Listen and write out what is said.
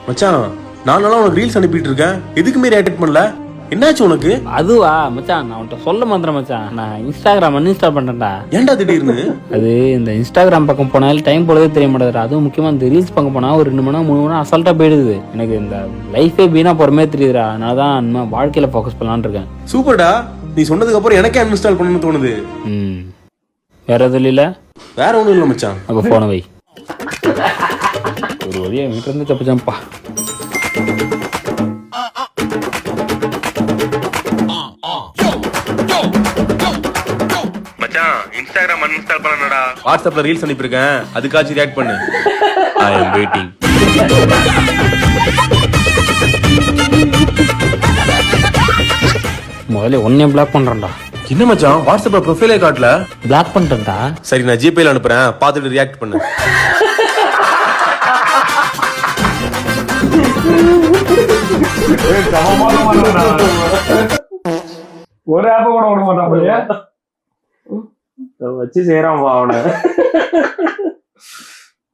மச்சான் நானும் உனக்கு ரீல்ஸ் அனுப்பிட்டு இருக்கேன், எதுக்குமே ரியாக்ட் பண்ணல, என்னாச்சு உனக்கு? அதுவா மச்சான், நான் உன்கிட்ட சொல்ல மாட்டேன் மச்சான், நான் இன்ஸ்டாகிராம் அன்இன்ஸ்டால் பண்ணிட்டேன்டா. ஏன்டா திடீர்னு? அது இந்த இன்ஸ்டாகிராம் பக்கம் போனாலும் டைம் போலவே தெரிய மாட்டேது. அதுவும் முக்கியமா இந்த ரீல்ஸ் பக்கம் போனா ஒரு 2 மணி நேரம் 3 மணி நேரம் அசால்ட்டா போயிடுது. எனக்கு இந்த லைஃபே வீணா போறமே தெரியுதுடா. அதனால தான் இன்னும் வாழ்க்கையில ஃபோக்கஸ் பண்ணலான்னு இருக்கேன். சூப்பர்டா, நீ சொன்னதுக்கு அப்புறம் எனக்கே அன்இன்ஸ்டால் பண்ணணும்னு தோணுது. வேற எதுவும் இல்ல? வேற ஒண்ணும் இல்ல மச்சான். அப்ப போன வை. ஒரு வழியா வீட்டுல இருந்து தப்பிச்சான்ப்பா. மச்சான் இன்ஸ்டாகிராம் அன்இன்ஸ்டால் பண்ணனடா. வாட்ஸ்அப்ல ரீல்ஸ் அனுப்பியிருக்கேன், அதுக்காச்சும் ரியாக்ட் பண்ணு. ஐ அம் வெயிட்டிங். முதல்ல ஒன்னே பிளாக் பண்றேன்டா. என்ன மச்சான் வாட்ஸ்அப்ல ப்ரொஃபைலே காட்டல? பிளாக் பண்ணிட்டேன்டா. சரி நான் ஜிபேல அனுப்புறேன், பார்த்துட்டு ரியாக்ட் பண்ணு. ஒரு ஆப்ப கூட விட மாட்டான் வச்சு செய்யறான் அவனை.